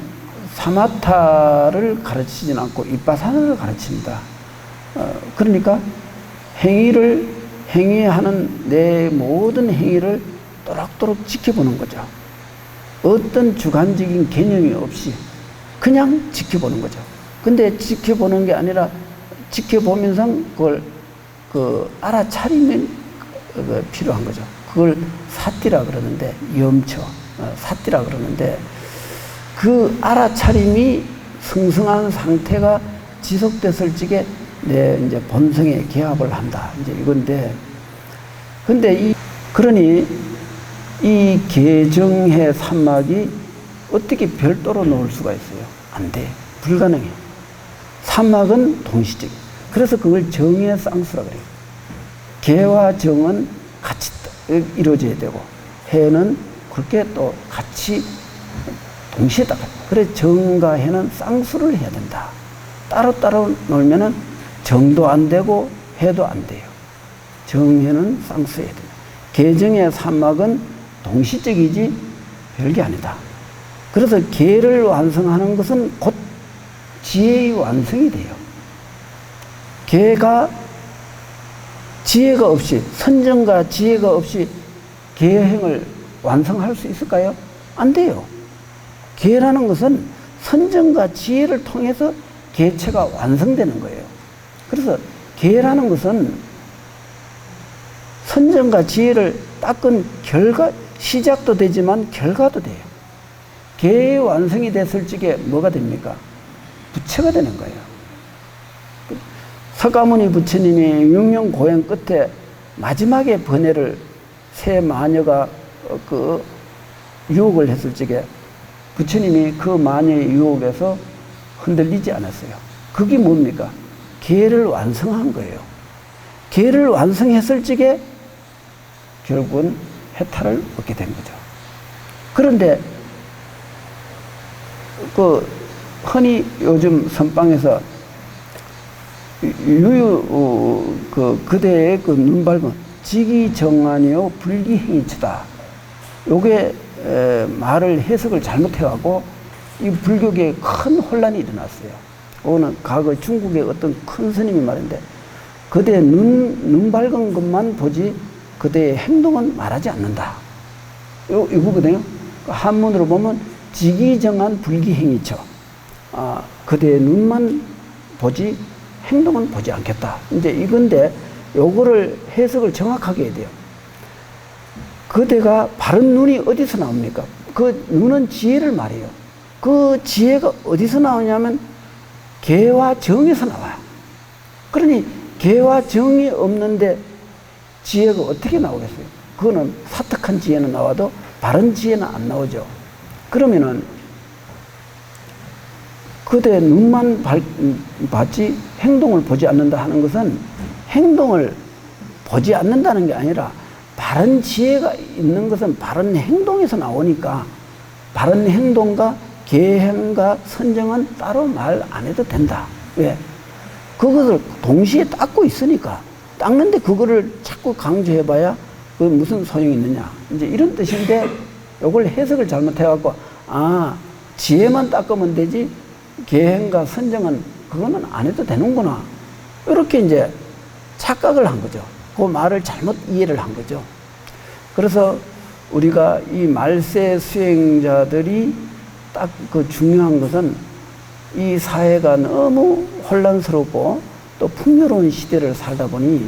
사마타를 가르치진 않고 입바사나를 가르칩니다. 그러니까 행위하는 내 모든 행위를 또록또록 지켜보는 거죠. 어떤 주관적인 개념이 없이 그냥 지켜보는 거죠. 근데 지켜보는 게 아니라 지켜보면서 그걸 알아차리면 필요한 거죠. 그걸 사띠라 그러는데 염처 사띠라 그러는데 그 알아차림이 승승한 상태가 지속됐을 적에 내 이제 본성에 개합을 한다. 이제 이건데, 근데 그러니 이 개정해 산막이 어떻게 별도로 놓을 수가 있어요? 안 돼. 불가능해. 산막은 동시적. 그래서 그걸 정의 쌍수라 그래요. 개와 정은 같이 이루어져야 되고, 해는 그렇게 또 같이 동시에 딱. 그래 정과 해는 쌍수를 해야 된다. 따로따로 놀면은 정도 안 되고 해도 안 돼요. 정해는 쌍수해야 돼요. 개정의 산막은 동시적이지 별게 아니다. 그래서 개를 완성하는 것은 곧 지혜의 완성이 돼요. 개가 지혜가 없이, 선정과 지혜가 없이 개행을 완성할 수 있을까요? 안 돼요. 개라는 것은 선정과 지혜를 통해서 개체가 완성되는 거예요. 그래서 개라는 것은 선정과 지혜를 닦은 결과, 시작도 되지만 결과도 돼요. 개의 완성이 됐을 적에 뭐가 됩니까? 부처가 되는 거예요. 석가모니 부처님이 6년 고행 끝에 마지막에 번뇌를 새 마녀가 그 유혹을 했을 적에 부처님이 그 마녀의 유혹에서 흔들리지 않았어요. 그게 뭡니까? 개를 완성한 거예요. 개를 완성했을 적에 결국은 해탈을 얻게 된 거죠. 그런데 그 흔히 요즘 선방에서 그대의 그 눈밝은 직이정안이요 불기행위치다. 요게 말을 해석을 잘못해갖고 이 불교계에 큰 혼란이 일어났어요. 오늘 과거 중국의 어떤 큰 스님이 말인데 그대의 눈 밝은 것만 보지 그대의 행동은 말하지 않는다. 이거거든요. 한문으로 보면 직이정한 불기행위처. 그대의 눈만 보지 행동은 보지 않겠다. 이제 이건데 요거를 해석을 정확하게 해야 돼요. 그대가 바른 눈이 어디서 나옵니까? 그 눈은 지혜를 말해요. 그 지혜가 어디서 나오냐면 개와 정에서 나와요. 그러니 개와 정이 없는데 지혜가 어떻게 나오겠어요? 그거는 사특한 지혜는 나와도 바른 지혜는 안 나오죠. 그러면은 그대 눈만 봤지 행동을 보지 않는다 하는 것은 행동을 보지 않는다는 게 아니라 바른 지혜가 있는 것은 바른 행동에서 나오니까 바른 행동과 계행과 선정은 따로 말 안 해도 된다. 왜? 그것을 동시에 닦고 있으니까. 닦는데 그거를 자꾸 강조해봐야 그 무슨 소용이 있느냐. 이제 이런 뜻인데 이걸 해석을 잘못해갖고 지혜만 닦으면 되지 계행과 선정은 그거는 안 해도 되는구나. 이렇게 이제 착각을 한 거죠. 그 말을 잘못 이해를 한 거죠. 그래서 우리가 이 말세 수행자들이 딱 그 중요한 것은 이 사회가 너무 혼란스럽고 또 풍요로운 시대를 살다 보니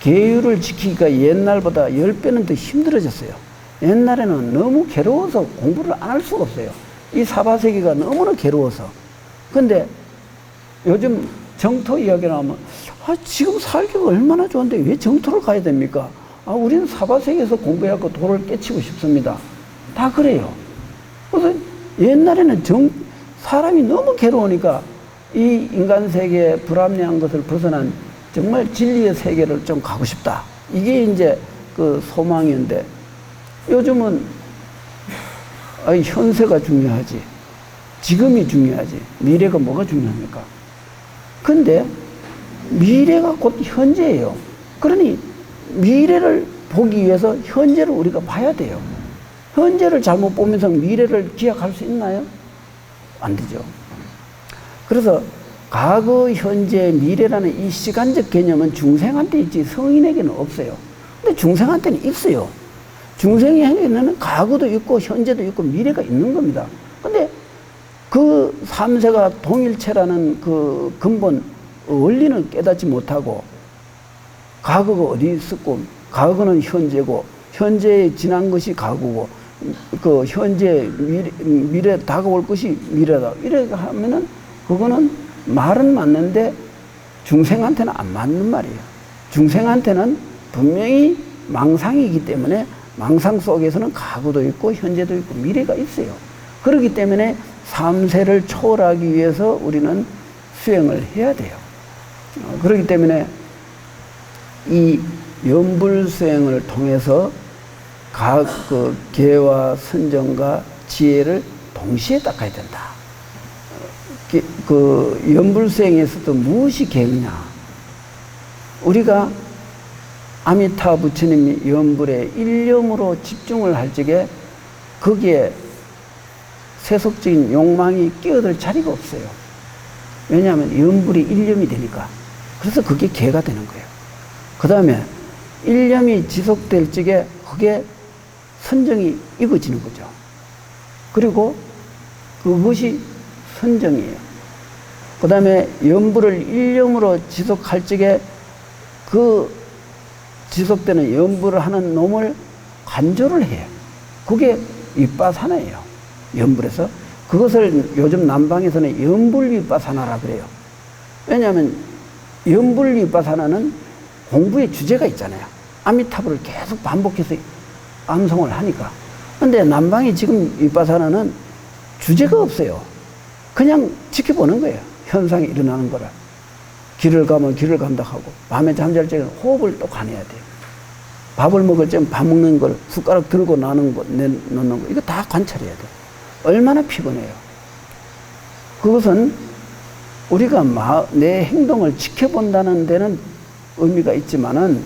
계율을 지키기가 옛날보다 10배는 더 힘들어졌어요. 옛날에는 너무 괴로워서 공부를 안 할 수가 없어요. 이 사바세계가 너무나 괴로워서. 근데 요즘 정토 이야기 나오면 지금 살기가 얼마나 좋은데 왜 정토를 가야 됩니까? 우리는 사바세계에서 공부해갖고 도를 깨치고 싶습니다. 다 그래요. 그래서 옛날에는 사람이 너무 괴로우니까 이 인간 세계의 불합리한 것을 벗어난 정말 진리의 세계를 좀 가고 싶다. 이게 이제 그 소망이었는데 요즘은 현세가 중요하지. 지금이 중요하지. 미래가 뭐가 중요합니까? 근데 미래가 곧 현재예요. 그러니 미래를 보기 위해서 현재를 우리가 봐야 돼요. 현재를 잘못 보면서 미래를 기약할 수 있나요? 안 되죠. 그래서 과거, 현재, 미래라는 이 시간적 개념은 중생한테 있지 성인에게는 없어요. 근데 중생한테는 있어요. 중생에게는 과거도 있고 현재도 있고 미래가 있는 겁니다. 근데 그 삼세가 동일체라는 그 근본 원리는 깨닫지 못하고 과거가 어디 있었고 과거는 현재고 현재에 지난 것이 과거고 그 현재 미래 다가올 것이 미래다. 이렇게 하면은 그거는 말은 맞는데 중생한테는 안 맞는 말이에요. 중생한테는 분명히 망상이기 때문에 망상 속에서는 과거도 있고 현재도 있고 미래가 있어요. 그렇기 때문에 3세를 초월하기 위해서 우리는 수행을 해야 돼요. 그렇기 때문에 이 연불수행을 통해서 각 그 계와 선정과 지혜를 동시에 닦아야 된다. 그 연불수행에서도 무엇이 계느냐? 우리가 아미타 부처님이 연불에 일념으로 집중을 할 적에 거기에 세속적인 욕망이 끼어들 자리가 없어요. 왜냐하면 연불이 일념이 되니까. 그래서 그게 계가 되는 거예요. 그 다음에 일념이 지속될 적에 그게 선정이 익어지는 거죠. 그리고 그것이 선정이에요. 그 다음에 연불을 일념으로 지속할 적에 그 지속되는 연불을 하는 놈을 관조를 해요. 그게 윗바사나예요. 연불에서. 그것을 요즘 남방에서는 연불윗바사나라 그래요. 왜냐하면 연불윗바사나는 공부의 주제가 있잖아요. 아미타불을 계속 반복해서 암송을 하니까. 근데 남방이 지금 윗바사나는 주제가 없어요. 그냥 지켜보는 거예요. 현상이 일어나는 거를. 길을 가면 길을 감독하고, 밤에 잠잘 적에는 호흡을 또 관해야 돼요. 밥을 먹을 적엔 밥 먹는 걸, 숟가락 들고 나는 거, 내놓는 거, 이거 다 관찰해야 돼요. 얼마나 피곤해요. 그것은 우리가 내 행동을 지켜본다는 데는 의미가 있지만은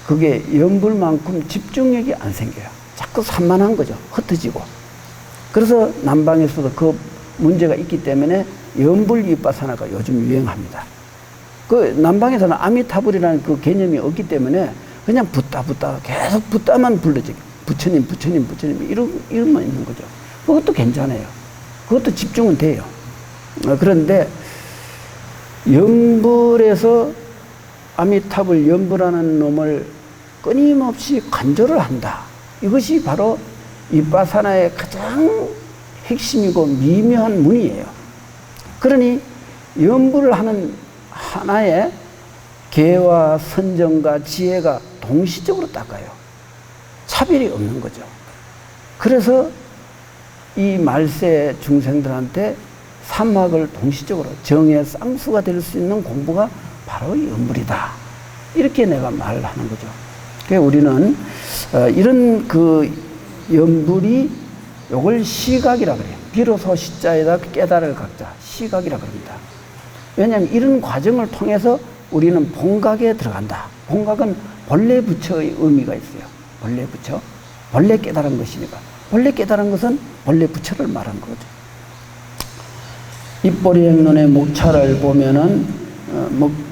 그게 연불만큼 집중력이 안 생겨요. 자꾸 산만한 거죠. 흩어지고. 그래서 남방에서도 그 문제가 있기 때문에 연불윗바사나가 요즘 유행합니다. 그 남방에서는 아미타불이라는 그 개념이 없기 때문에 그냥 붓다 계속 붓다만 불러지고 부처님 이러면 있는 거죠. 그것도 괜찮아요. 그것도 집중은 돼요. 그런데 연불에서 아미타불 연불하는 놈을 끊임없이 관조를 한다. 이것이 바로 윗바사나의 가장 핵심이고 미묘한 문이에요. 그러니 연불을 하는 하나의 계와 선정과 지혜가 동시적으로 닦아요. 차별이 없는 거죠. 그래서 이 말세 중생들한테 삼학을 동시적으로 정의 쌍수가 될 수 있는 공부가 바로 연불이다. 이렇게 내가 말을 하는 거죠. 그래서 우리는 이런 그 연불이 요걸 시각이라 그래요. 비로소 시자에다 깨달을 각자 시각이라 그럽니다. 왜냐하면 이런 과정을 통해서 우리는 본각에 들어간다. 본각은 본래 부처의 의미가 있어요. 본래 부처. 본래 깨달은 것이니까. 본래 깨달은 것은 본래 부처를 말한 거죠. 입보리행론의 목차를 보면은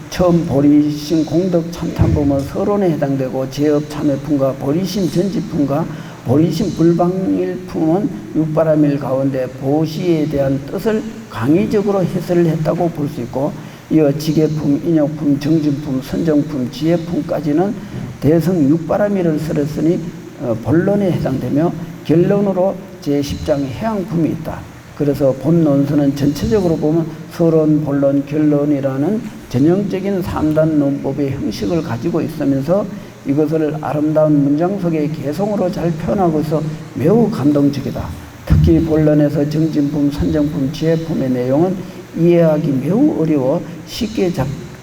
처음 보리심 공덕 참탐보면 서론에 해당되고 제업 참회품과 보리심 전지품과 보리심 불방일품은 육바라밀 가운데 보시에 대한 뜻을 강의적으로 해설을 했다고 볼 수 있고, 이어 지계품, 인욕품, 정진품, 선정품, 지혜품까지는 대성 육바라밀을 설했으니 본론에 해당되며 결론으로 제10장에 해양품이 있다. 그래서 본 논서는 전체적으로 보면 서론, 본론, 결론이라는 전형적인 3단 논법의 형식을 가지고 있으면서 이것을 아름다운 문장 속의 개성으로 잘 표현하고 있어 매우 감동적이다. 특히 본론에서 정진품, 선정품, 지혜품의 내용은 이해하기 매우 어려워 쉽게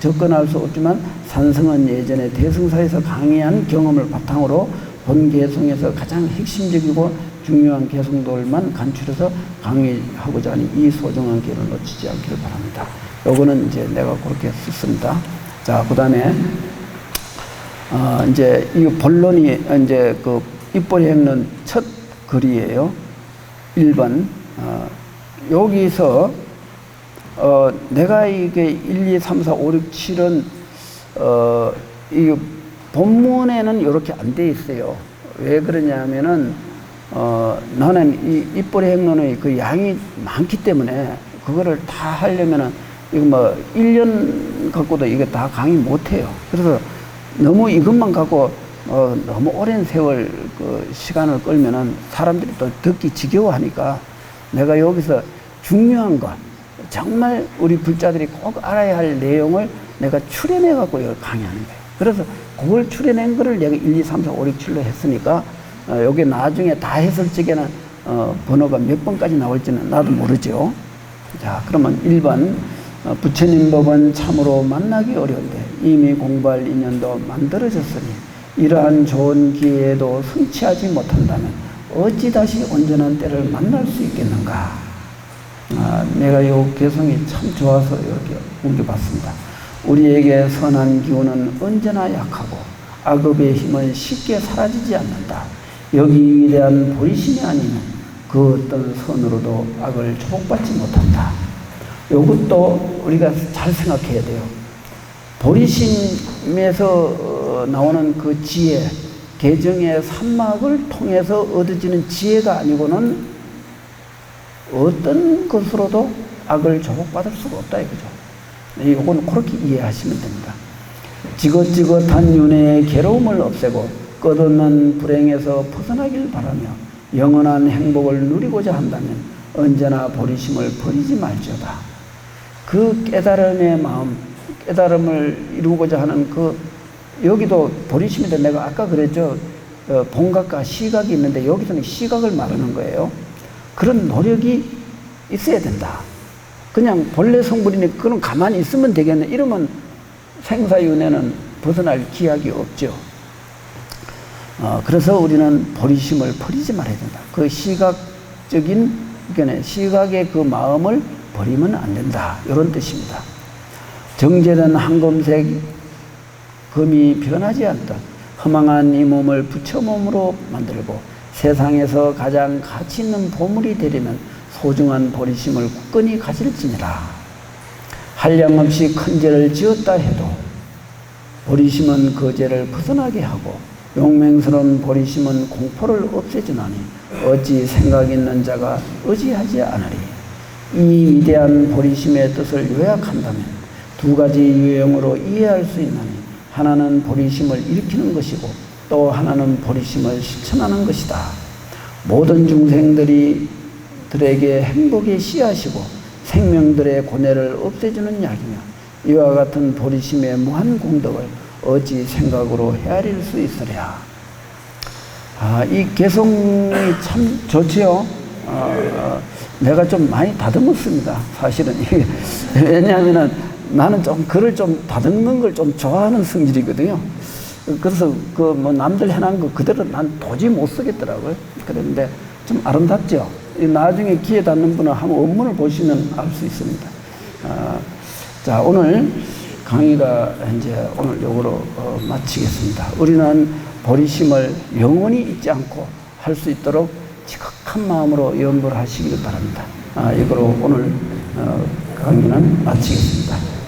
접근할 수 없지만 산성은 예전에 대승사에서 강의한 경험을 바탕으로 본 개성에서 가장 핵심적이고 중요한 개성들만 간추려서 강의하고자 하니 이 소중한 기회를 놓치지 않기를 바랍니다. 요거는 이제 내가 그렇게 썼습니다. 자, 그 다음에 이제 이 본론이 이제 그 입보리행론 첫 글이에요. 1번. 여기서 내가 이게 1, 2, 3, 4, 5, 6, 7은 이 본문에는 이렇게 안 돼 있어요. 왜 그러냐면은 나는 이 입보리행론의 그 양이 많기 때문에 그거를 다 하려면은 이거 뭐 1년 갖고도 이거 다 강의 못 해요. 그래서 너무 이것만 갖고 너무 오랜 세월 그 시간을 끌면은 사람들이 또 듣기 지겨워하니까 내가 여기서 중요한 것, 정말 우리 불자들이 꼭 알아야 할 내용을 내가 추려내 갖고 이걸 강의하는 거예요. 그래서 그걸 추려낸 거를 내가 1, 2, 3, 4, 5, 6, 7로 했으니까 여기 나중에 다 했을 적에는 번호가 몇 번까지 나올지는 나도 모르죠. 자, 그러면 1번 부처님 법은 참으로 만나기 어려운데 이미 공부할 인연도 만들어졌으니 이러한 좋은 기회에도 성취하지 못한다면 어찌 다시 온전한 때를 만날 수 있겠는가. 내가 이 개성이 참 좋아서 이렇게 옮겨봤습니다. 우리에게 선한 기운은 언제나 약하고 악업의 힘은 쉽게 사라지지 않는다. 여기 위대한 보리심이 아니면 그 어떤 선으로도 악을 조복받지 못한다. 이것도 우리가 잘 생각해야 돼요. 보리심에서 나오는 그 지혜, 개정의 산막을 통해서 얻어지는 지혜가 아니고는 어떤 것으로도 악을 조복받을 수가 없다 이거죠. 이건 그렇게 이해하시면 됩니다. 지긋지긋한 윤회의 괴로움을 없애고 끝없는 불행에서 벗어나길 바라며 영원한 행복을 누리고자 한다면 언제나 보리심을 버리지 말지어다. 그 깨달음의 마음, 깨달음을 이루고자 하는 여기도 보리심인데 내가 아까 그랬죠. 본각과 시각이 있는데 여기서는 시각을 말하는 거예요. 그런 노력이 있어야 된다. 그냥 본래 성불이니 그럼 가만히 있으면 되겠네. 이러면 생사윤회는 벗어날 기약이 없죠. 그래서 우리는 보리심을 버리지 말아야 된다. 그 시각적인, 그러니까 시각의 그 마음을 버리면 안 된다. 이런 뜻입니다. 정제된 황금색 금이 변하지 않던 허망한 이 몸을 부처 몸으로 만들고 세상에서 가장 가치 있는 보물이 되려면 소중한 보리심을 굳건히 가질지니라. 한량없이 큰 죄를 지었다 해도 보리심은 그 죄를 벗어나게 하고 용맹스러운 보리심은 공포를 없애주나니 어찌 생각 있는 자가 의지하지 않으리. 이 위대한 보리심의 뜻을 요약한다면 두 가지 유형으로 이해할 수 있나니 하나는 보리심을 일으키는 것이고 또 하나는 보리심을 실천하는 것이다. 모든 중생들에게 행복의 씨앗이고 생명들의 고뇌를 없애주는 약이며 이와 같은 보리심의 무한 공덕을 어찌 생각으로 헤아릴 수 있으랴. 이 개성이 참 좋지요. 내가 좀 많이 다듬었습니다. 사실은. 왜냐하면 나는 좀 글을 좀 다듬는 걸 좀 좋아하는 성질이거든요. 그래서 남들 해놓은 거 그대로 난 도저히 못 쓰겠더라고요. 그런데 좀 아름답죠. 나중에 기회 닿는 분은 한번 원문을 보시면 알 수 있습니다. 자, 오늘 강의가 이제 오늘 요거로 마치겠습니다. 우리는 보리심을 영원히 잊지 않고 할 수 있도록 지극한 마음으로 연구를 하시길 바랍니다. 이거로 오늘 강의는 마치겠습니다.